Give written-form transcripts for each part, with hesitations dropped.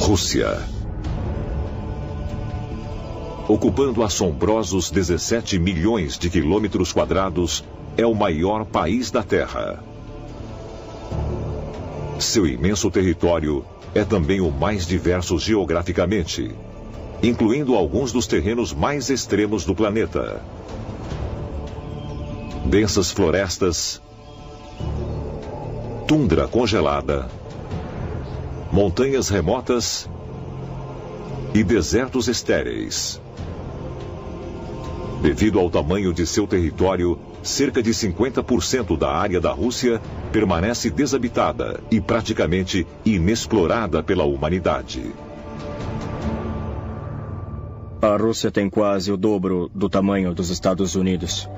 Rússia. Ocupando assombrosos 17 milhões de quilômetros quadrados, é o maior país da Terra. Seu imenso território é também o mais diverso geograficamente, incluindo alguns dos terrenos mais extremos do planeta. Densas florestas, tundra congelada, montanhas remotas e desertos estéreis. Devido ao tamanho de seu território, cerca de 50% da área da Rússia permanece desabitada e praticamente inexplorada pela humanidade. A Rússia tem quase o dobro do tamanho dos Estados Unidos.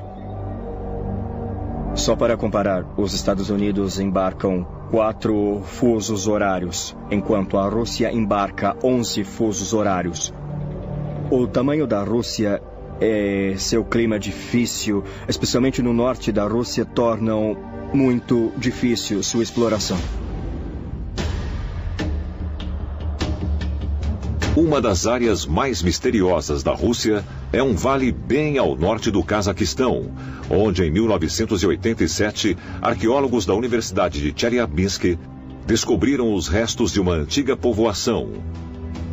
Só para comparar, os Estados Unidos embarcam 4 fusos horários, enquanto a Rússia embarca 11 fusos horários. O tamanho da Rússia e seu clima difícil, especialmente no norte da Rússia, tornam muito difícil sua exploração. Uma das áreas mais misteriosas da Rússia é um vale bem ao norte do Cazaquistão, onde em 1987, arqueólogos da Universidade de Chelyabinsk descobriram os restos de uma antiga povoação,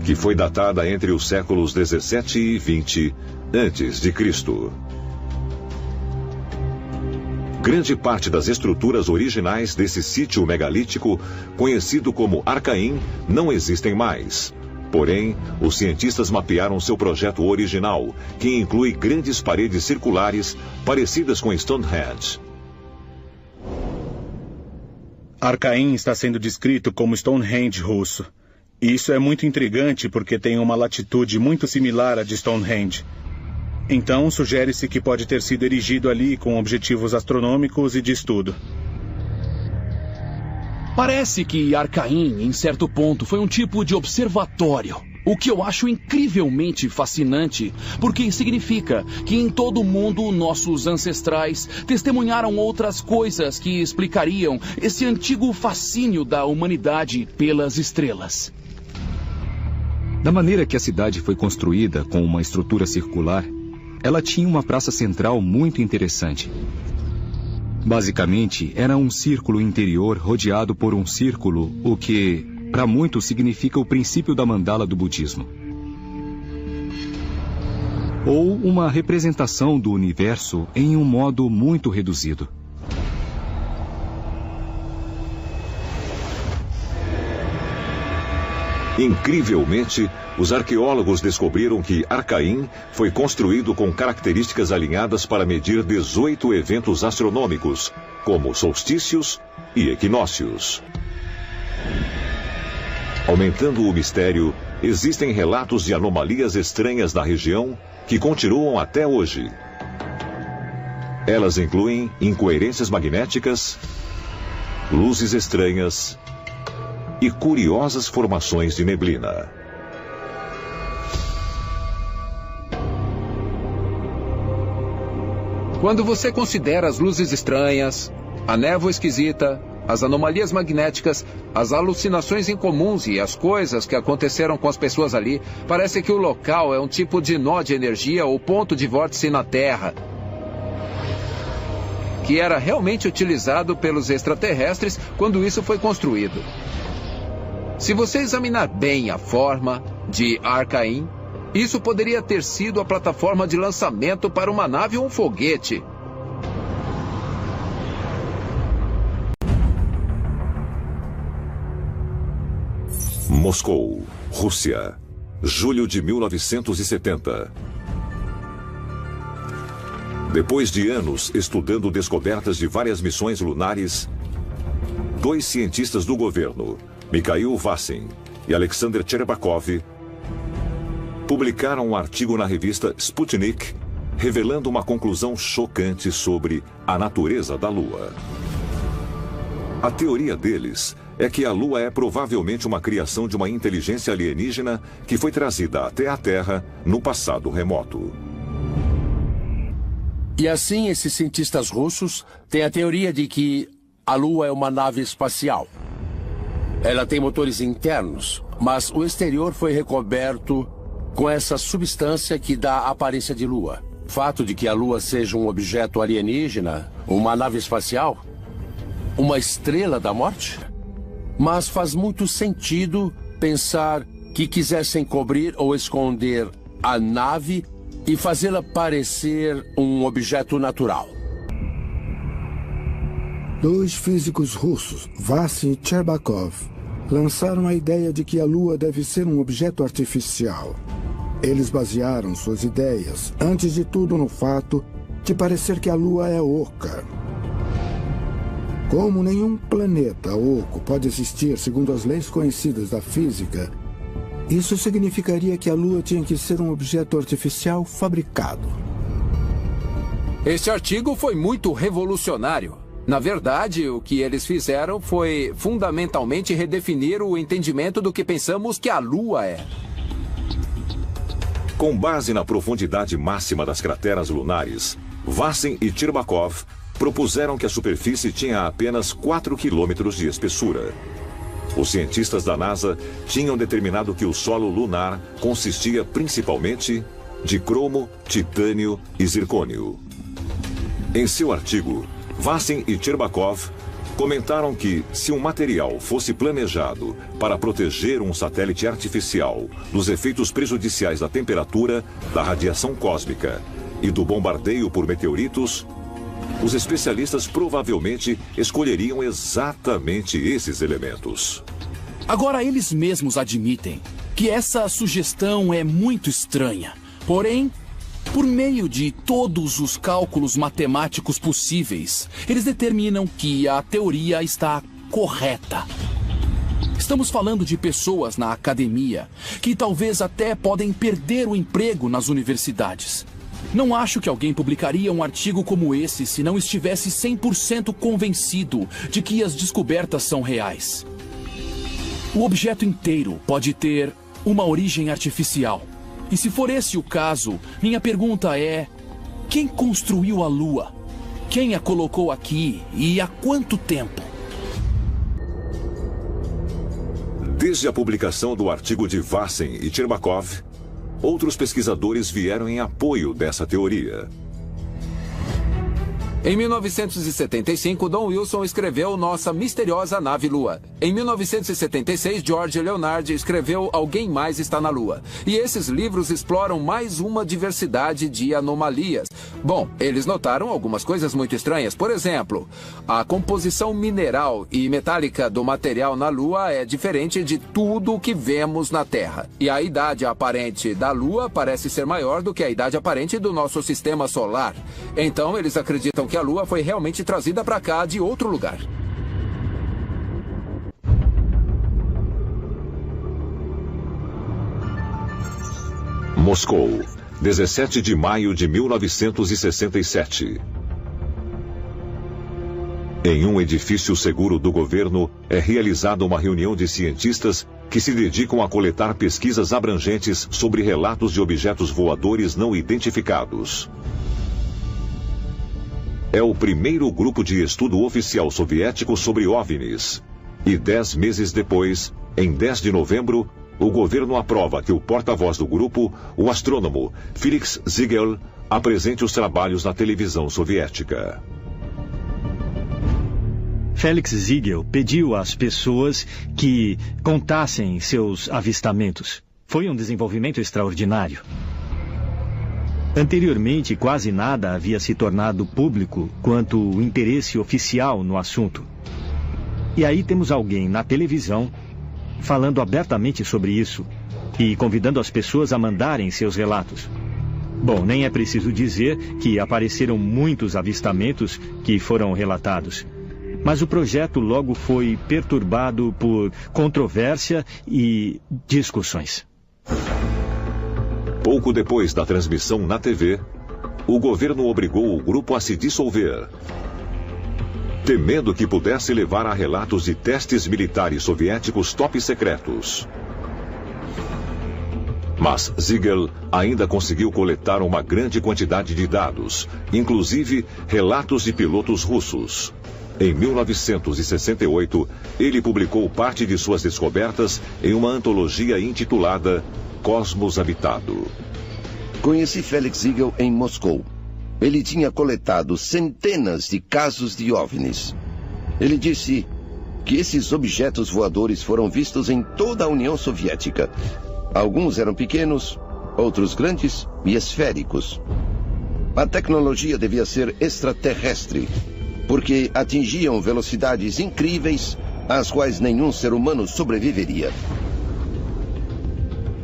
que foi datada entre os séculos 17 e 20 a.C. Grande parte das estruturas originais desse sítio megalítico, conhecido como Arcaim, não existem mais. Porém, os cientistas mapearam seu projeto original, que inclui grandes paredes circulares parecidas com Stonehenge. Arcaim está sendo descrito como Stonehenge russo. Isso é muito intrigante porque tem uma latitude muito similar à de Stonehenge. Então, sugere-se que pode ter sido erigido ali com objetivos astronômicos e de estudo. Parece que Arcaim, em certo ponto, foi um tipo de observatório. O que eu acho incrivelmente fascinante, porque significa que em todo o mundo nossos ancestrais testemunharam outras coisas que explicariam esse antigo fascínio da humanidade pelas estrelas. Da maneira que a cidade foi construída com uma estrutura circular, ela tinha uma praça central muito interessante. Basicamente, era um círculo interior rodeado por um círculo, o que, para muitos, significa o princípio da mandala do budismo. Ou uma representação do universo em um modo muito reduzido. Incrivelmente, os arqueólogos descobriram que Arcaim foi construído com características alinhadas para medir 18 eventos astronômicos, como solstícios e equinócios. Aumentando o mistério, existem relatos de anomalias estranhas na região que continuam até hoje. Elas incluem incoerências magnéticas, luzes estranhas e curiosas formações de neblina. Quando você considera as luzes estranhas, a névoa esquisita, as anomalias magnéticas, as alucinações incomuns e as coisas que aconteceram com as pessoas ali, parece que o local é um tipo de nó de energia ou ponto de vórtice na Terra, que era realmente utilizado pelos extraterrestres quando isso foi construído. Se você examinar bem a forma de Arcaim, isso poderia ter sido a plataforma de lançamento para uma nave ou um foguete. Moscou, Rússia, julho de 1970. Depois de anos estudando descobertas de várias missões lunares, 2 cientistas do governo, Mikhail Vassin e Alexander Cherebakov, publicaram um artigo na revista Sputnik, revelando uma conclusão chocante sobre a natureza da Lua. A teoria deles é que a Lua é provavelmente uma criação de uma inteligência alienígena que foi trazida até a Terra no passado remoto. E assim, esses cientistas russos têm a teoria de que a Lua é uma nave espacial. Ela tem motores internos, mas o exterior foi recoberto com essa substância que dá a aparência de Lua. O fato de que a Lua seja um objeto alienígena, uma nave espacial, uma estrela da morte? Mas faz muito sentido pensar que quisessem cobrir ou esconder a nave e fazê-la parecer um objeto natural. 2 físicos russos, Vassin e Cherbakov, lançaram a ideia de que a Lua deve ser um objeto artificial. Eles basearam suas ideias, antes de tudo, no fato de parecer que a Lua é oca. Como nenhum planeta oco pode existir segundo as leis conhecidas da física, isso significaria que a Lua tinha que ser um objeto artificial fabricado. Este artigo foi muito revolucionário. Na verdade, o que eles fizeram foi fundamentalmente redefinir o entendimento do que pensamos que a Lua é. Com base na profundidade máxima das crateras lunares, Vassin e Cherbakov propuseram que a superfície tinha apenas 4 quilômetros de espessura. Os cientistas da NASA tinham determinado que o solo lunar consistia principalmente de cromo, titânio e zircônio. Em seu artigo, Vassin e Cherbakov comentaram que, se um material fosse planejado para proteger um satélite artificial dos efeitos prejudiciais da temperatura, da radiação cósmica e do bombardeio por meteoritos, os especialistas provavelmente escolheriam exatamente esses elementos. Agora, eles mesmos admitem que essa sugestão é muito estranha. Porém, por meio de todos os cálculos matemáticos possíveis, eles determinam que a teoria está correta. Estamos falando de pessoas na academia que talvez até podem perder o emprego nas universidades. Não acho que alguém publicaria um artigo como esse se não estivesse 100% convencido de que as descobertas são reais. O objeto inteiro pode ter uma origem artificial. E se for esse o caso, minha pergunta é: quem construiu a Lua? Quem a colocou aqui e há quanto tempo? Desde a publicação do artigo de Vassin e Cherbakov, outros pesquisadores vieram em apoio dessa teoria. Em 1975, Don Wilson escreveu Nossa Misteriosa Nave Lua. Em 1976, George Leonard escreveu Alguém Mais Está na Lua. E esses livros exploram mais uma diversidade de anomalias. Bom, eles notaram algumas coisas muito estranhas. Por exemplo, a composição mineral e metálica do material na Lua é diferente de tudo o que vemos na Terra. E a idade aparente da Lua parece ser maior do que a idade aparente do nosso sistema solar. Então, eles acreditam que a Lua foi realmente trazida para cá de outro lugar. Moscou, 17 de maio de 1967. Em um edifício seguro do governo, é realizada uma reunião de cientistas que se dedicam a coletar pesquisas abrangentes sobre relatos de objetos voadores não identificados. É o primeiro grupo de estudo oficial soviético sobre OVNIs. E 10 meses depois, em 10 de novembro, o governo aprova que o porta-voz do grupo, o astrônomo Felix Ziegel, apresente os trabalhos na televisão soviética. Felix Ziegel pediu às pessoas que contassem seus avistamentos. Foi um desenvolvimento extraordinário. Anteriormente, quase nada havia se tornado público quanto o interesse oficial no assunto. E aí temos alguém na televisão falando abertamente sobre isso e convidando as pessoas a mandarem seus relatos. Bom, nem é preciso dizer que apareceram muitos avistamentos que foram relatados. Mas o projeto logo foi perturbado por controvérsia e discussões. Pouco depois da transmissão na TV, o governo obrigou o grupo a se dissolver, temendo que pudesse levar a relatos de testes militares soviéticos top secretos. Mas Ziegel ainda conseguiu coletar uma grande quantidade de dados, inclusive relatos de pilotos russos. Em 1968, ele publicou parte de suas descobertas em uma antologia intitulada Cosmos Habitado. Conheci Felix Ziegel em Moscou. Ele tinha coletado centenas de casos de OVNIs. Ele disse que esses objetos voadores foram vistos em toda a União Soviética. Alguns eram pequenos, outros grandes e esféricos. A tecnologia devia ser extraterrestre, porque atingiam velocidades incríveis às quais nenhum ser humano sobreviveria.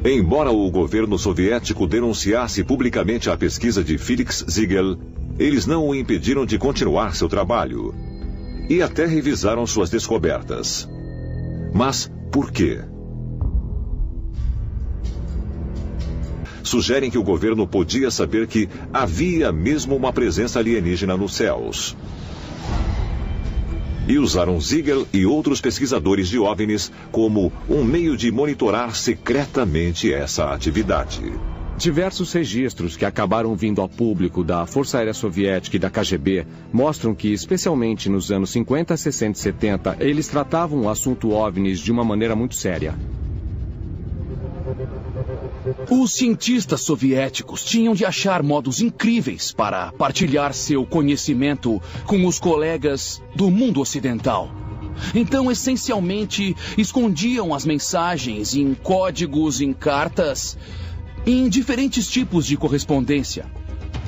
Embora o governo soviético denunciasse publicamente a pesquisa de Felix Ziegel, eles não o impediram de continuar seu trabalho. E até revisaram suas descobertas. Mas por quê? Sugerem que o governo podia saber que havia mesmo uma presença alienígena nos céus. E usaram Ziegel e outros pesquisadores de OVNIs como um meio de monitorar secretamente essa atividade. Diversos registros que acabaram vindo ao público da Força Aérea Soviética e da KGB mostram que, especialmente nos anos 50, 60 e 70, eles tratavam o assunto OVNIs de uma maneira muito séria. Os cientistas soviéticos tinham de achar modos incríveis para partilhar seu conhecimento com os colegas do mundo ocidental. Então, essencialmente, escondiam as mensagens em códigos, em cartas, em diferentes tipos de correspondência.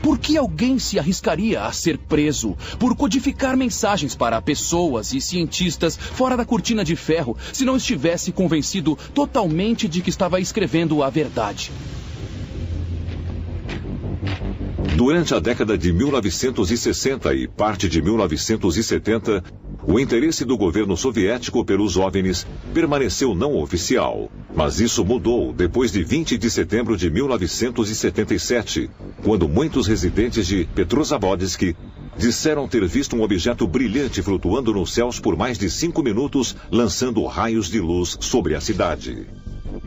Por que alguém se arriscaria a ser preso por codificar mensagens para pessoas e cientistas fora da cortina de ferro se não estivesse convencido totalmente de que estava escrevendo a verdade? Durante a década de 1960 e parte de 1970, o interesse do governo soviético pelos OVNIs permaneceu não oficial. Mas isso mudou depois de 20 de setembro de 1977, quando muitos residentes de Petrozavodsk disseram ter visto um objeto brilhante flutuando nos céus por mais de 5 minutos, lançando raios de luz sobre a cidade.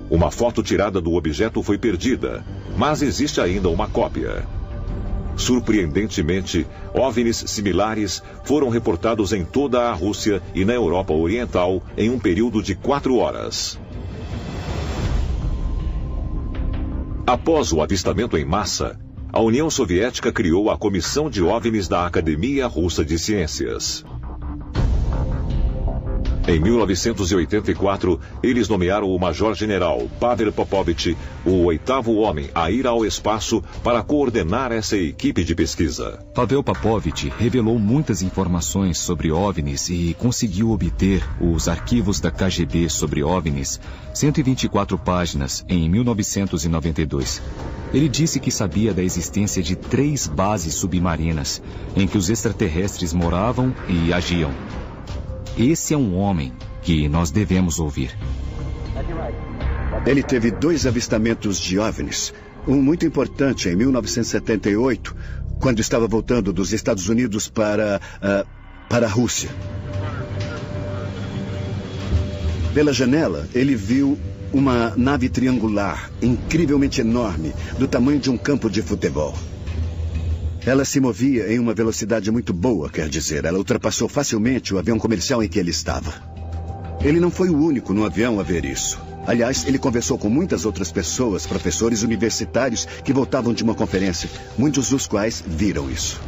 Uma foto tirada do objeto foi perdida, mas existe ainda uma cópia. Surpreendentemente, OVNIs similares foram reportados em toda a Rússia e na Europa Oriental em um período de 4 horas. Após o avistamento em massa, a União Soviética criou a Comissão de OVNIs da Academia Russa de Ciências. Em 1984, eles nomearam o Major-General Pavel Popovich, o 8º homem a ir ao espaço para coordenar essa equipe de pesquisa. Pavel Popovich revelou muitas informações sobre OVNIs e conseguiu obter os arquivos da KGB sobre OVNIs, 124 páginas, em 1992. Ele disse que sabia da existência de 3 bases submarinas, em que os extraterrestres moravam e agiam. Esse é um homem que nós devemos ouvir. Ele teve 2 avistamentos de OVNIs. Um muito importante em 1978, quando estava voltando dos Estados Unidos para a Rússia. Pela janela, ele viu uma nave triangular, incrivelmente enorme, do tamanho de um campo de futebol. Ela se movia em uma velocidade muito boa, quer dizer, ela ultrapassou facilmente o avião comercial em que ele estava. Ele não foi o único no avião a ver isso. Aliás, ele conversou com muitas outras pessoas, professores universitários, que voltavam de uma conferência, muitos dos quais viram isso.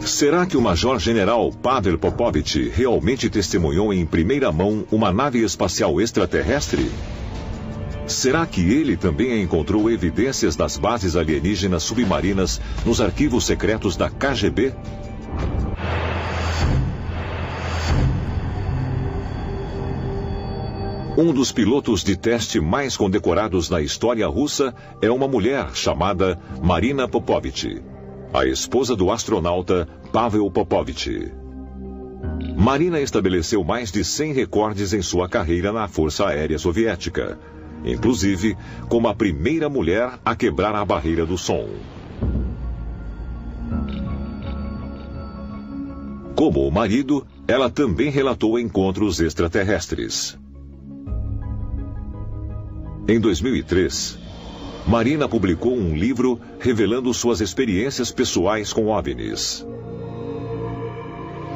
Será que o Major-General Pavel Popovich realmente testemunhou em primeira mão uma nave espacial extraterrestre? Será que ele também encontrou evidências das bases alienígenas submarinas nos arquivos secretos da KGB? Um dos pilotos de teste mais condecorados na história russa é uma mulher chamada Marina Popovich, a esposa do astronauta Pavel Popovich. Marina estabeleceu mais de 100 recordes em sua carreira na Força Aérea Soviética, inclusive como a primeira mulher a quebrar a barreira do som. Como o marido, ela também relatou encontros extraterrestres. Em 2003, Marina publicou um livro revelando suas experiências pessoais com OVNIs.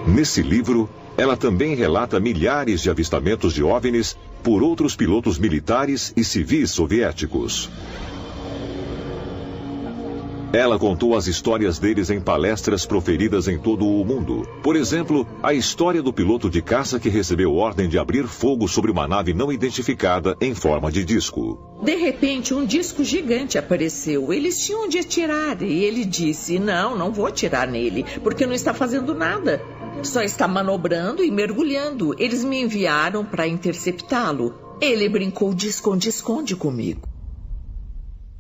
Nesse livro, ela também relata milhares de avistamentos de OVNIs por outros pilotos militares e civis soviéticos. Ela contou as histórias deles em palestras proferidas em todo o mundo. Por exemplo, a história do piloto de caça que recebeu ordem de abrir fogo sobre uma nave não identificada em forma de disco. De repente, um disco gigante apareceu. Eles tinham de atirar e ele disse: não vou atirar nele, porque não está fazendo nada. Só está manobrando e mergulhando. Eles me enviaram para interceptá-lo. Ele brincou de esconde-esconde comigo.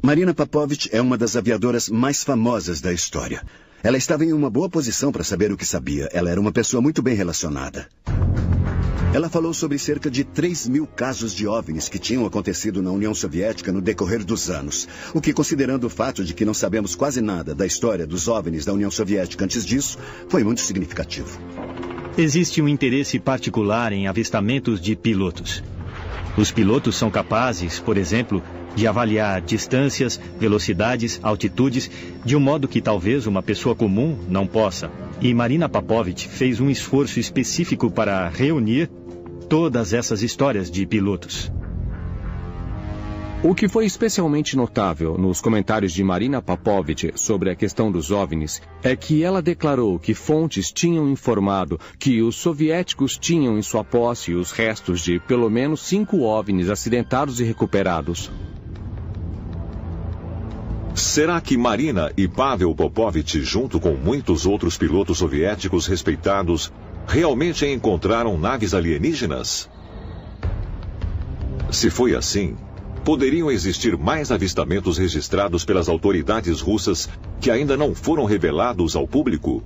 Marina Popovich é uma das aviadoras mais famosas da história. Ela estava em uma boa posição para saber o que sabia. Ela era uma pessoa muito bem relacionada. Ela falou sobre cerca de 3.000 casos de OVNIs que tinham acontecido na União Soviética no decorrer dos anos. O que, considerando o fato de que não sabemos quase nada da história dos OVNIs da União Soviética antes disso, foi muito significativo. Existe um interesse particular em avistamentos de pilotos. Os pilotos são capazes, por exemplo, de avaliar distâncias, velocidades, altitudes, de um modo que talvez uma pessoa comum não possa. E Marina Popovich fez um esforço específico para reunir todas essas histórias de pilotos. O que foi especialmente notável nos comentários de Marina Popovich sobre a questão dos OVNIs é que ela declarou que fontes tinham informado que os soviéticos tinham em sua posse os restos de pelo menos 5 OVNIs acidentados e recuperados. Será que Marina e Pavel Popovich, junto com muitos outros pilotos soviéticos respeitados, realmente encontraram naves alienígenas? Se foi assim, poderiam existir mais avistamentos registrados pelas autoridades russas que ainda não foram revelados ao público?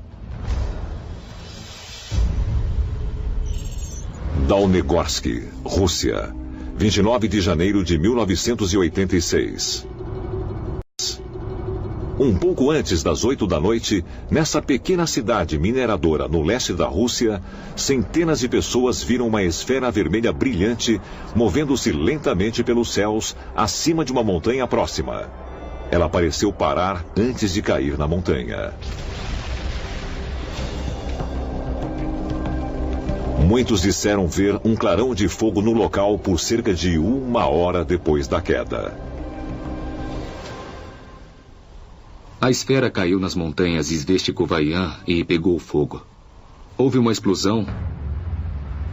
Dalnegorsky, Rússia, 29 de janeiro de 1986. Um pouco antes das 8 da noite, nessa pequena cidade mineradora no leste da Rússia, centenas de pessoas viram uma esfera vermelha brilhante movendo-se lentamente pelos céus acima de uma montanha próxima. Ela pareceu parar antes de cair na montanha. Muitos disseram ver um clarão de fogo no local por cerca de 1 hora depois da queda. A esfera caiu nas montanhas Izvestikhovaian e pegou fogo. Houve uma explosão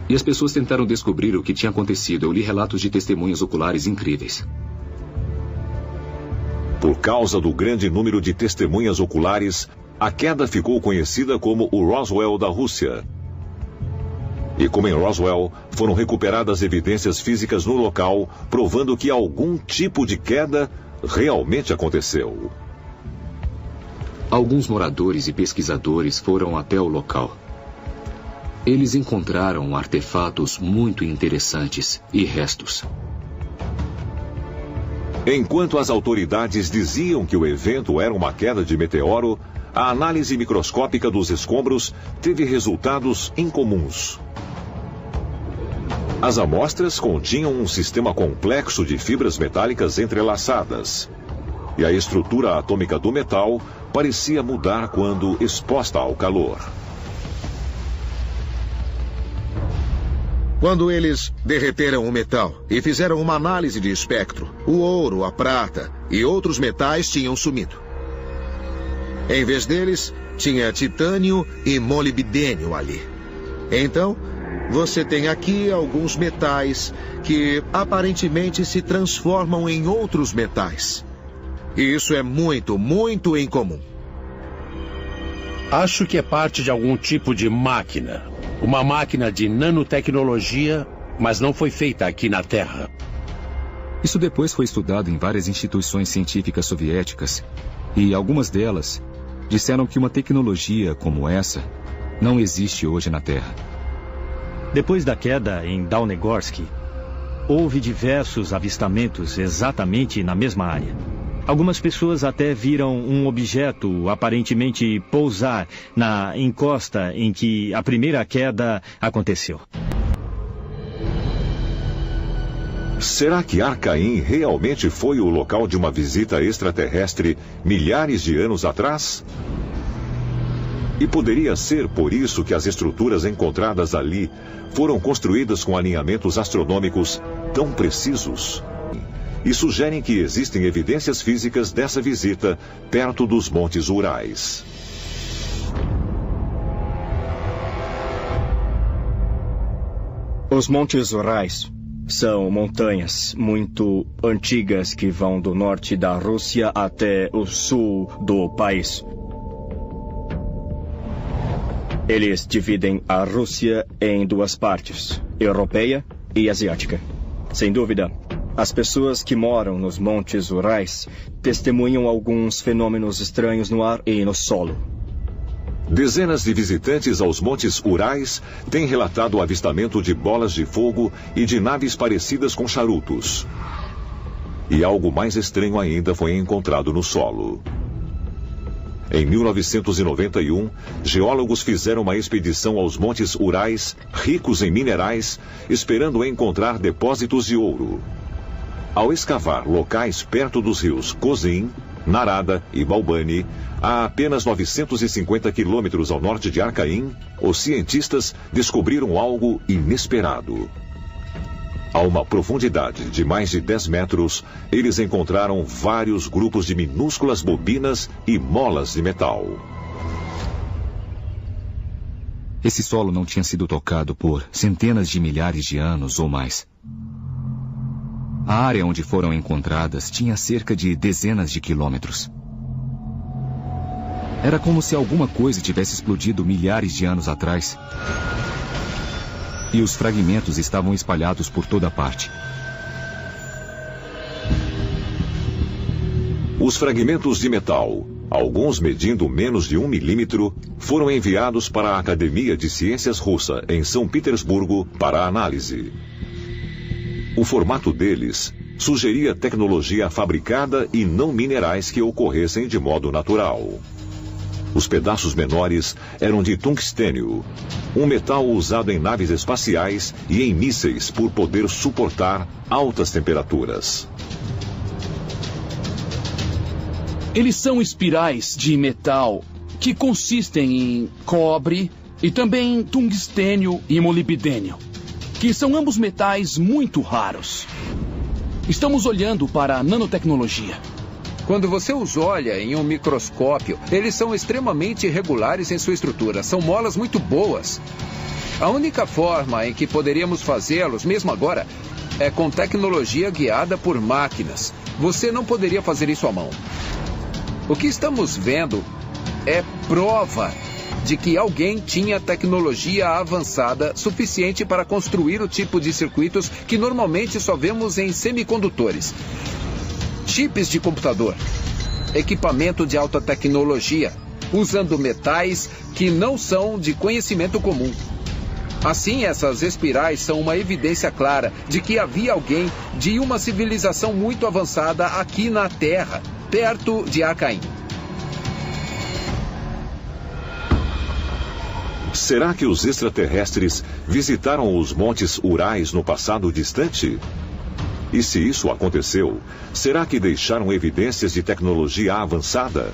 e as pessoas tentaram descobrir o que tinha acontecido. Eu li relatos de testemunhas oculares incríveis. Por causa do grande número de testemunhas oculares, a queda ficou conhecida como o Roswell da Rússia. E como em Roswell, foram recuperadas evidências físicas no local, provando que algum tipo de queda realmente aconteceu. Alguns moradores e pesquisadores foram até o local. Eles encontraram artefatos muito interessantes e restos. Enquanto as autoridades diziam que o evento era uma queda de meteoro, a análise microscópica dos escombros teve resultados incomuns. As amostras continham um sistema complexo de fibras metálicas entrelaçadas. E a estrutura atômica do metal parecia mudar quando exposta ao calor. Quando eles derreteram o metal e fizeram uma análise de espectro, o ouro, a prata e outros metais tinham sumido. Em vez deles, tinha titânio e molibdênio ali. Então, você tem aqui alguns metais que aparentemente se transformam em outros metais. E isso é muito, muito incomum. Acho que é parte de algum tipo de máquina. Uma máquina de nanotecnologia, mas não foi feita aqui na Terra. Isso depois foi estudado em várias instituições científicas soviéticas. E algumas delas disseram que uma tecnologia como essa não existe hoje na Terra. Depois da queda em Dalnegorsky, houve diversos avistamentos exatamente na mesma área. Algumas pessoas até viram um objeto aparentemente pousar na encosta em que a primeira queda aconteceu. Será que Arcaim realmente foi o local de uma visita extraterrestre milhares de anos atrás? E poderia ser por isso que as estruturas encontradas ali foram construídas com alinhamentos astronômicos tão precisos? E sugerem que existem evidências físicas dessa visita perto dos Montes Urais. Os Montes Urais são montanhas muito antigas que vão do norte da Rússia até o sul do país. Eles dividem a Rússia em duas partes, europeia e asiática. Sem dúvida, as pessoas que moram nos Montes Urais testemunham alguns fenômenos estranhos no ar e no solo. Dezenas de visitantes aos Montes Urais têm relatado o avistamento de bolas de fogo e de naves parecidas com charutos. E algo mais estranho ainda foi encontrado no solo. Em 1991, geólogos fizeram uma expedição aos Montes Urais, ricos em minerais, esperando encontrar depósitos de ouro. Ao escavar locais perto dos rios Kozin, Narada e Balbani, a apenas 950 quilômetros ao norte de Arcaim, os cientistas descobriram algo inesperado. A uma profundidade de mais de 10 metros, eles encontraram vários grupos de minúsculas bobinas e molas de metal. Esse solo não tinha sido tocado por centenas de milhares de anos ou mais. A área onde foram encontradas tinha cerca de dezenas de quilômetros. Era como se alguma coisa tivesse explodido milhares de anos atrás. E os fragmentos estavam espalhados por toda parte. Os fragmentos de metal, alguns medindo menos de 1 milímetro, foram enviados para a Academia de Ciências Russa, em São Petersburgo, para análise. O formato deles sugeria tecnologia fabricada e não minerais que ocorressem de modo natural. Os pedaços menores eram de tungstênio, um metal usado em naves espaciais e em mísseis por poder suportar altas temperaturas. Eles são espirais de metal que consistem em cobre e também tungstênio e molibdênio, que são ambos metais muito raros. Estamos olhando para a nanotecnologia. Quando você os olha em um microscópio, eles são extremamente irregulares em sua estrutura. São molas muito boas. A única forma em que poderíamos fazê-los, mesmo agora, é com tecnologia guiada por máquinas. Você não poderia fazer isso à mão. O que estamos vendo é prova de que alguém tinha tecnologia avançada suficiente para construir o tipo de circuitos que normalmente só vemos em semicondutores. Chips de computador, equipamento de alta tecnologia, usando metais que não são de conhecimento comum. Assim, essas espirais são uma evidência clara de que havia alguém de uma civilização muito avançada aqui na Terra, perto de Arcaim. Será que os extraterrestres visitaram os Montes Urais no passado distante? E se isso aconteceu, será que deixaram evidências de tecnologia avançada?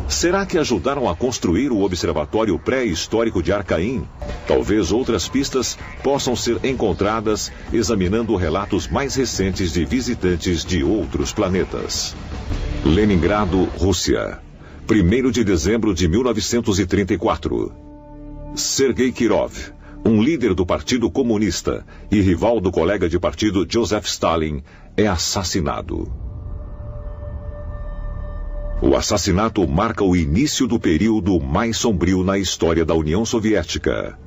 Será que ajudaram a construir o observatório pré-histórico de Arcaim? Talvez outras pistas possam ser encontradas examinando relatos mais recentes de visitantes de outros planetas. Leningrado, Rússia. 1º de dezembro de 1934. Sergei Kirov, um líder do Partido Comunista e rival do colega de partido Joseph Stalin, é assassinado. O assassinato marca o início do período mais sombrio na história da União Soviética.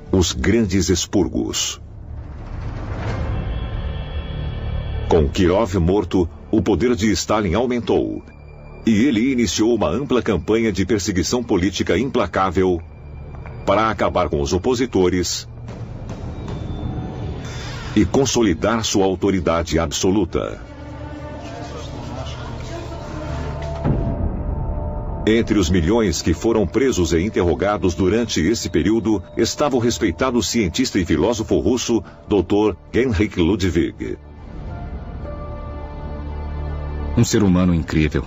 Os Grandes Expurgos. Com Kirov morto, o poder de Stalin aumentou. E ele iniciou uma ampla campanha de perseguição política implacável para acabar com os opositores e consolidar sua autoridade absoluta. Entre os milhões que foram presos e interrogados durante esse período estava o respeitado cientista e filósofo russo Dr. Heinrich Ludwig. Um ser humano incrível.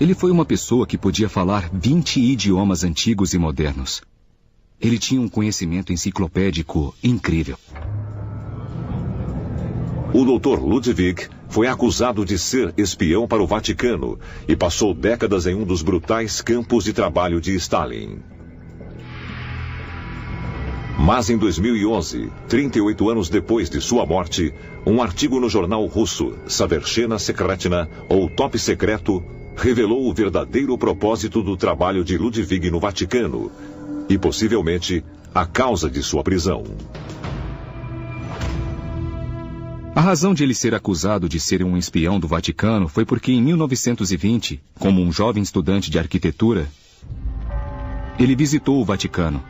Ele foi uma pessoa que podia falar 20 idiomas antigos e modernos. Ele tinha um conhecimento enciclopédico incrível. O Dr. Ludwig foi acusado de ser espião para o Vaticano e passou décadas em um dos brutais campos de trabalho de Stalin. Mas em 2011, 38 anos depois de sua morte, um artigo no jornal russo Savershchena Sekretna, ou Top Secreto, revelou o verdadeiro propósito do trabalho de Ludwig no Vaticano e, possivelmente, a causa de sua prisão. A razão de ele ser acusado de ser um espião do Vaticano foi porque em 1920, como um jovem estudante de arquitetura, ele visitou o Vaticano,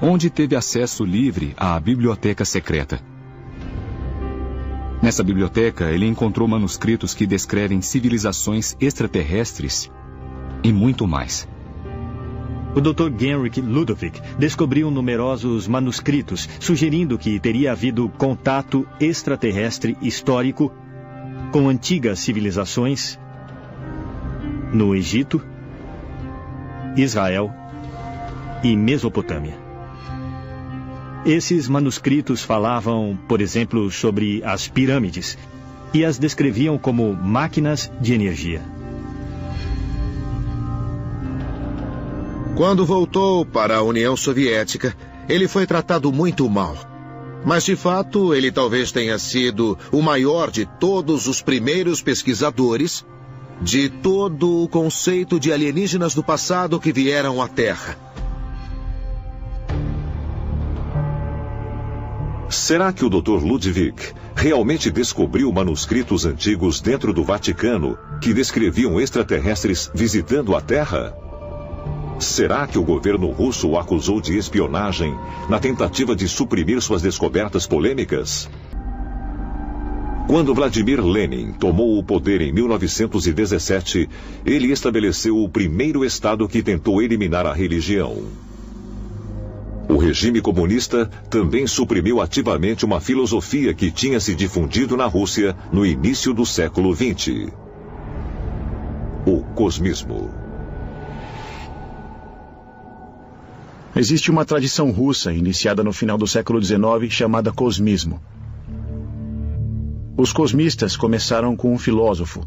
onde teve acesso livre à biblioteca secreta. Nessa biblioteca, ele encontrou manuscritos que descrevem civilizações extraterrestres e muito mais. O Dr. Heinrich Ludwig descobriu numerosos manuscritos, sugerindo que teria havido contato extraterrestre histórico com antigas civilizações no Egito, Israel e Mesopotâmia. Esses manuscritos falavam, por exemplo, sobre as pirâmides e as descreviam como máquinas de energia. Quando voltou para a União Soviética, ele foi tratado muito mal. Mas, de fato, ele talvez tenha sido o maior de todos os primeiros pesquisadores de todo o conceito de alienígenas do passado que vieram à Terra. Será que o Dr. Ludwig realmente descobriu manuscritos antigos dentro do Vaticano que descreviam extraterrestres visitando a Terra? Será que o governo russo o acusou de espionagem na tentativa de suprimir suas descobertas polêmicas? Quando Vladimir Lenin tomou o poder em 1917, ele estabeleceu o primeiro Estado que tentou eliminar a religião. O regime comunista também suprimiu ativamente uma filosofia que tinha se difundido na Rússia no início do século XX: o cosmismo. Existe uma tradição russa iniciada no final do século XIX chamada cosmismo. Os cosmistas começaram com um filósofo,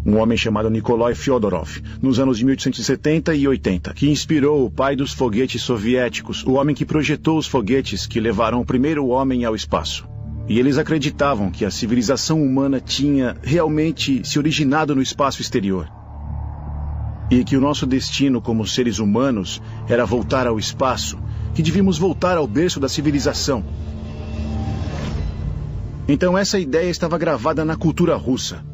um homem chamado Nikolai Fyodorov, nos anos de 1870 e 80, que inspirou o pai dos foguetes soviéticos, o homem que projetou os foguetes que levaram o primeiro homem ao espaço. E eles acreditavam que a civilização humana tinha realmente se originado no espaço exterior. E que o nosso destino como seres humanos era voltar ao espaço, que devíamos voltar ao berço da civilização. Então essa ideia estava gravada na cultura russa.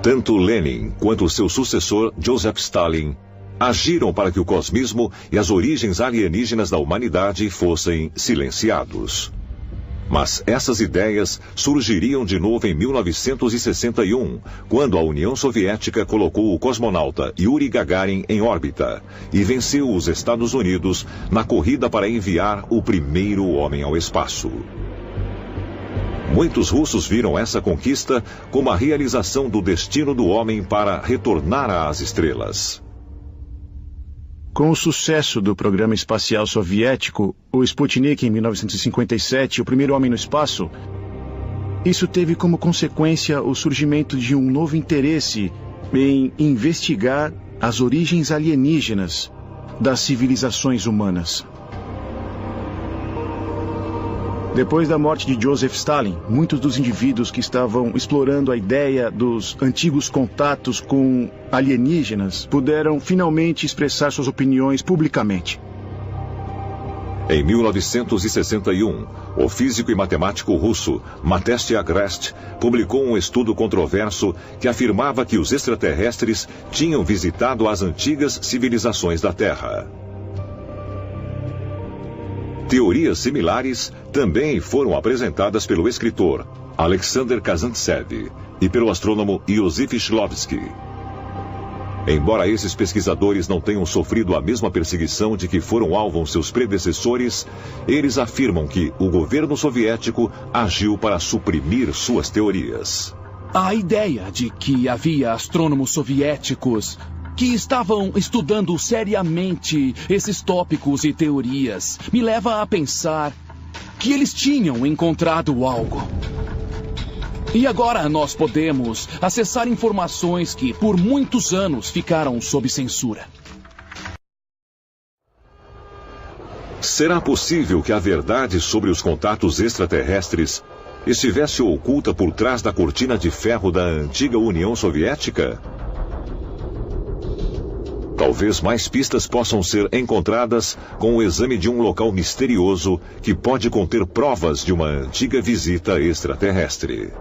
Tanto Lenin quanto seu sucessor, Joseph Stalin, agiram para que o cosmismo e as origens alienígenas da humanidade fossem silenciados. Mas essas ideias surgiriam de novo em 1961, quando a União Soviética colocou o cosmonauta Yuri Gagarin em órbita e venceu os Estados Unidos na corrida para enviar o primeiro homem ao espaço. Muitos russos viram essa conquista como a realização do destino do homem para retornar às estrelas. Com o sucesso do programa espacial soviético, o Sputnik em 1957, o primeiro homem no espaço, isso teve como consequência o surgimento de um novo interesse em investigar as origens alienígenas das civilizações humanas. Depois da morte de Joseph Stalin, muitos dos indivíduos que estavam explorando a ideia dos antigos contatos com alienígenas puderam finalmente expressar suas opiniões publicamente. Em 1961, o físico e matemático russo Matej Agrest publicou um estudo controverso que afirmava que os extraterrestres tinham visitado as antigas civilizações da Terra. Teorias similares também foram apresentadas pelo escritor Alexander Kazantsev, e pelo astrônomo Iosif Shklovsky. Embora esses pesquisadores não tenham sofrido a mesma perseguição de que foram alvos seus predecessores, eles afirmam que o governo soviético agiu para suprimir suas teorias. A ideia de que havia astrônomos soviéticos que estavam estudando seriamente esses tópicos e teorias me leva a pensar que eles tinham encontrado algo. E agora nós podemos acessar informações que por muitos anos ficaram sob censura. Será possível que a verdade sobre os contatos extraterrestres estivesse oculta por trás da cortina de ferro da antiga União Soviética? Talvez mais pistas possam ser encontradas com o exame de um local misterioso que pode conter provas de uma antiga visita extraterrestre.